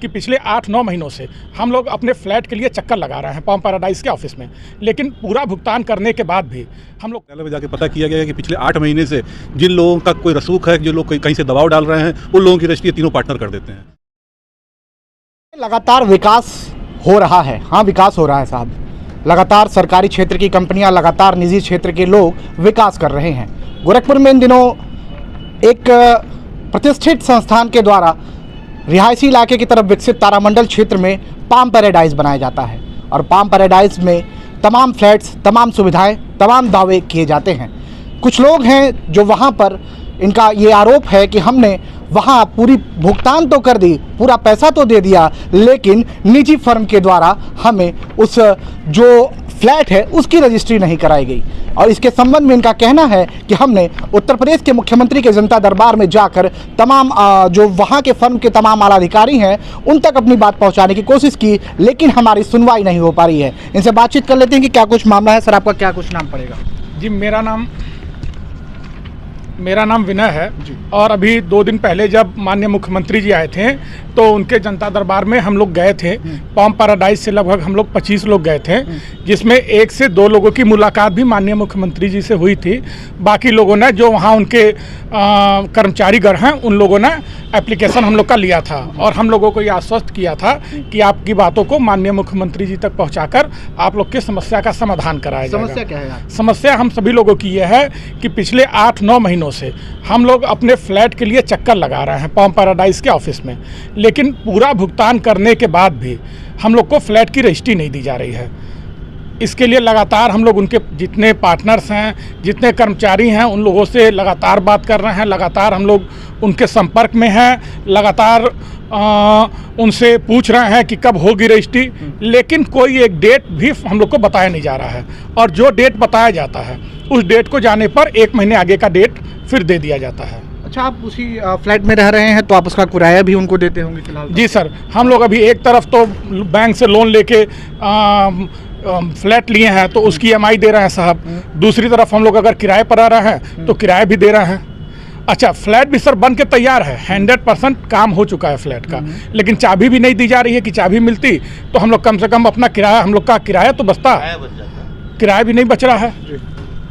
कि पिछले 8-9 महीनों से हम लोग अपने फ्लैट के लिए चक्कर लगा रहे हैं पाम पैराडाइज के ऑफिस में, लेकिन पूरा भुगतान करने के बाद भी हम लोग पहले जाके पता किया गया है कि पिछले 8 महीने से जिन लोगों का कोई रसूख है, जो लोग कहीं से दबाव डाल रहे हैं, उन लोगों की रजिस्ट्री तीनों पार्टनर कर देते हैं। लगातार विकास हो रहा है। हाँ, विकास हो रहा है साहब। लगातार सरकारी क्षेत्र की कंपनियां, लगातार निजी क्षेत्र के लोग विकास कर रहे हैं। गोरखपुर में इन दिनों एक प्रतिष्ठित संस्थान के द्वारा रिहायशी इलाके की तरफ विकसित तारामंडल क्षेत्र में पाम पैराडाइज बनाया जाता है और पाम पैराडाइज में तमाम फ्लैट्स, तमाम सुविधाएं, तमाम दावे किए जाते हैं। कुछ लोग हैं जो वहां पर, इनका ये आरोप है कि हमने वहाँ पूरी भुगतान तो कर दी, पूरा पैसा तो दे दिया, लेकिन निजी फर्म के द्वारा हमें उस जो फ्लैट है उसकी रजिस्ट्री नहीं कराई गई। और इसके संबंध में इनका कहना है कि हमने उत्तर प्रदेश के मुख्यमंत्री के जनता दरबार में जाकर तमाम जो वहाँ के फर्म के तमाम आला अधिकारी हैं उन तक अपनी बात पहुँचाने की कोशिश की, लेकिन हमारी सुनवाई नहीं हो पा रही है। इनसे बातचीत कर लेते हैं कि क्या कुछ मामला है। सर, आपका क्या कुछ नाम पड़ेगा? जी, मेरा नाम विनय है और अभी 2 दिन पहले जब माननीय मुख्यमंत्री जी आए थे तो उनके जनता दरबार में हम लोग गए थे। पाम पैराडाइज से लगभग हम लोग 25 लोग गए थे, जिसमें 1 से 2 लोगों की मुलाकात भी माननीय मुख्यमंत्री जी से हुई थी। बाकी लोगों ने, जो वहाँ उनके कर्मचारीगण हैं, उन लोगों ने एप्लीकेशन हम लोग का लिया था और हम लोगों को ये आश्वस्त किया था कि आपकी बातों को माननीय मुख्यमंत्री जी तक पहुँचाकर आप लोग की समस्या का समाधान कराया जाएगा। समस्या क्या है? समस्या हम सभी लोगों की ये है कि पिछले 8-9 महीनों से हम लोग अपने फ्लैट के लिए चक्कर लगा रहे हैं पाम पैराडाइज के ऑफिस में, लेकिन पूरा भुगतान करने के बाद भी हम लोग को फ्लैट की रजिस्ट्री नहीं दी जा रही है। इसके लिए लगातार हम लोग उनके जितने पार्टनर्स हैं, जितने कर्मचारी हैं, उन लोगों से लगातार बात कर रहे हैं, लगातार हम लोग उनके संपर्क में हैं, लगातार उनसे पूछ रहे हैं कि कब होगी रजिस्ट्री, लेकिन कोई एक डेट भी हम लोग को बताया नहीं जा रहा है। और जो डेट बताया जाता है उस डेट को जाने पर 1 महीने आगे का डेट फिर दे दिया जाता है। अच्छा, आप उसी फ्लैट में रह रहे हैं तो आप उसका किराया भी उनको देते होंगे फिलहाल? जी सर, हम लोग अभी एक तरफ तो बैंक से लोन लेके फ्लैट लिए हैं तो उसकी EMI दे रहे हैं साहब, दूसरी तरफ हम लोग अगर किराए पर आ रहे हैं तो किराया भी दे रहे हैं। अच्छा, फ्लैट भी सर बन के तैयार है, 100% काम हो चुका है फ्लैट का, लेकिन चाबी भी नहीं दी जा रही है कि चाबी मिलती तो हम लोग कम से कम अपना किराया, हम लोग का किराया तो बचता, किराया भी नहीं बच रहा है।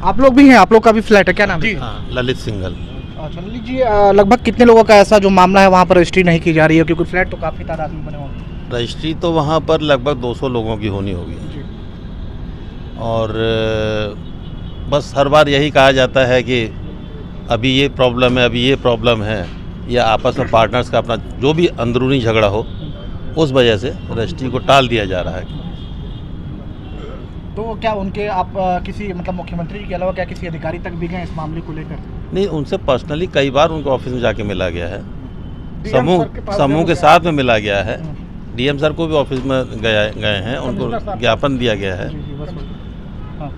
आप लोग भी हैं, आप लोग का भी फ्लैट है, क्या नाम है? हाँ, ललित सिंघल। अच्छा ललित जी, लगभग कितने लोगों का ऐसा जो मामला है वहाँ पर रजिस्ट्री नहीं की जा रही है, क्योंकि फ्लैट तो काफ़ी तादाद में बने होंगे? रजिस्ट्री तो वहाँ पर लगभग 200 लोगों की होनी होगी और बस हर बार यही कहा जाता है कि अभी ये प्रॉब्लम है, अभी ये प्रॉब्लम है, या आपस में पार्टनर्स का अपना जो भी अंदरूनी झगड़ा हो उस वजह से रजिस्ट्री को टाल दिया जा रहा है। तो क्या उनके आप किसी मतलब मुख्यमंत्री के अलावा क्या किसी अधिकारी तक भी गए इस मामले को लेकर? नहीं, उनसे पर्सनली कई बार उनके ऑफिस में जाके मिला गया है, समूह के साथ में मिला गया है, DM सर को भी ऑफिस में गए हैं, उनको ज्ञापन दिया गया है। हाँ,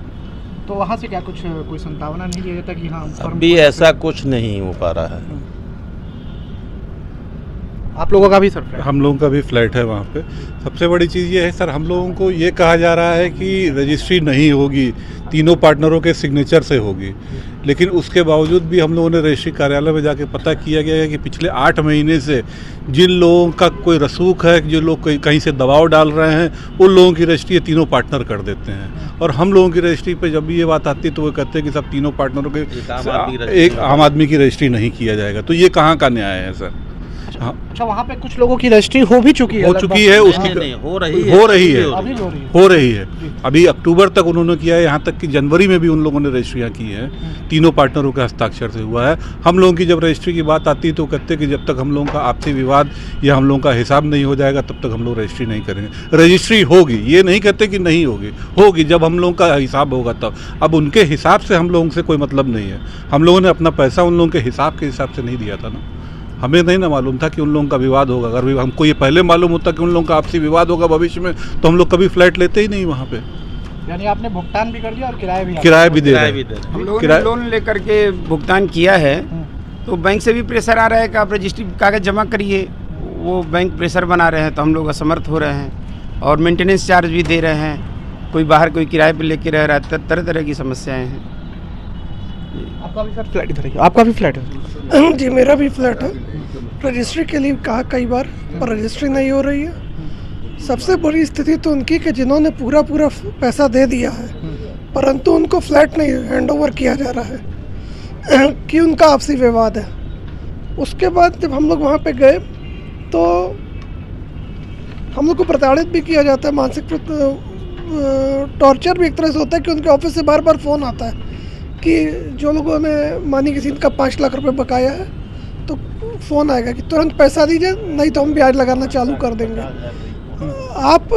तो वहाँ से क्या कुछ कोई संभावना नहीं दिया जाता कि हाँ अभी ऐसा कुछ नहीं हो पा रहा है। आप लोगों का भी सर फ्लैट? हम लोगों का भी फ्लैट है वहाँ पे। सबसे बड़ी चीज़ ये है सर, हम लोगों को ये कहा जा रहा है कि रजिस्ट्री नहीं होगी, तीनों पार्टनरों के सिग्नेचर से होगी, लेकिन उसके बावजूद भी हम लोगों ने रजिस्ट्री कार्यालय में जाके पता किया गया है कि पिछले 8 महीने से जिन लोगों का कोई रसूख है, जो लोग कहीं से दबाव डाल रहे हैं, उन लोगों की रजिस्ट्री तीनों पार्टनर कर देते हैं। और हम लोगों की रजिस्ट्री पे जब भी ये बात आती है तो वो कहते हैं कि सब तीनों पार्टनरों के एक आम आदमी की रजिस्ट्री नहीं किया जाएगा। तो ये कहाँ का न्याय है सर? अच्छा, वहाँ पे कुछ लोगों की रजिस्ट्री हो भी चुकी है? उसकी नहीं, हो रही है। अभी अक्टूबर तक उन्होंने किया है, यहाँ तक कि जनवरी में भी उन लोगों ने रजिस्ट्रियाँ की हैं, तीनों पार्टनरों के हस्ताक्षर से हुआ है। हम लोगों की जब रजिस्ट्री की बात आती है तो कहते हैं कि जब तक हम लोगों का आपसी विवाद या हम लोगों का हिसाब नहीं हो जाएगा तब तक हम लोग रजिस्ट्री नहीं करेंगे। रजिस्ट्री होगी, ये नहीं कहते कि नहीं होगी जब हम लोगों का हिसाब होगा तब। अब उनके हिसाब से हम लोगों से कोई मतलब नहीं है, हम लोगों ने अपना पैसा उन लोगों के हिसाब से नहीं दिया था ना। हमें नहीं ना मालूम था कि उन लोगों का विवाद होगा। अगर हमको ये पहले मालूम होता कि उन लोगों का आपसी विवाद होगा भविष्य में तो हम लोग कभी फ्लैट लेते ही नहीं वहाँ पे। यानी आपने भुगतान भी कर दिया और किराया भी दे रहे हैं। हम लोगों ने लोन लेकर के भुगतान किया है तो बैंक से भी प्रेशर आ रहा है कि आप रजिस्ट्री कागज जमा करिए, वो बैंक प्रेशर बना रहे हैं तो हम लोग असमर्थ हो रहे हैं और मेंटेनेंस चार्ज भी दे रहे हैं, कोई बाहर कोई किराए पे लेके रह रहा है, तरह तरह की समस्याएं हैं। आपका भी सर फ्लैट इधर है, आपका भी फ्लैट है? जी मेरा भी फ्लैट है। रजिस्ट्री के लिए कहा कई बार, पर रजिस्ट्री नहीं हो रही है। सबसे बड़ी स्थिति तो उनकी कि जिन्होंने पूरा पैसा दे दिया है, परंतु उनको फ्लैट नहीं हैंडओवर किया जा रहा है कि उनका आपसी विवाद है। उसके बाद जब हम लोग वहाँ पे गए तो हम लोग को प्रताड़ित भी किया जाता है, मानसिक टॉर्चर भी एक तरह से होता है कि उनके ऑफिस से बार बार फ़ोन आता है कि जो लोगों ने मानी किसी का 5 लाख रुपए बकाया है तो फ़ोन आएगा कि तुरंत पैसा दीजिए, नहीं तो हम ब्याज लगाना चालू कर देंगे। आप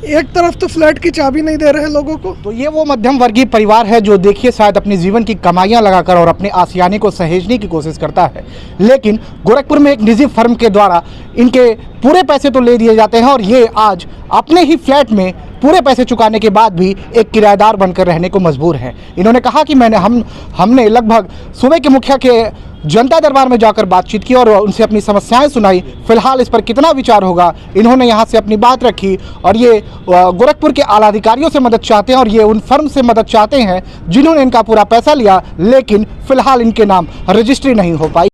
एक तरफ तो फ्लैट की चाबी नहीं दे रहे हैं लोगों को। तो ये वो मध्यम वर्गीय परिवार है जो देखिए शायद अपने जीवन की कमाइयां लगाकर और अपने आशियाने को सहेजने की कोशिश करता है, लेकिन गोरखपुर में एक निजी फर्म के द्वारा इनके पूरे पैसे तो ले दिए जाते हैं और ये आज अपने ही फ्लैट में पूरे पैसे चुकाने के बाद भी एक किराएदार बनकर रहने को मजबूर हैं। इन्होंने कहा कि हमने लगभग सूबे के मुखिया के जनता दरबार में जाकर बातचीत की और उनसे अपनी समस्याएं सुनाई। फिलहाल इस पर कितना विचार होगा, इन्होंने यहां से अपनी बात रखी और ये गोरखपुर के आला अधिकारियों से मदद चाहते हैं और ये उन फर्म से मदद चाहते हैं जिन्होंने इनका पूरा पैसा लिया, लेकिन फिलहाल इनके नाम रजिस्ट्री नहीं हो पाई।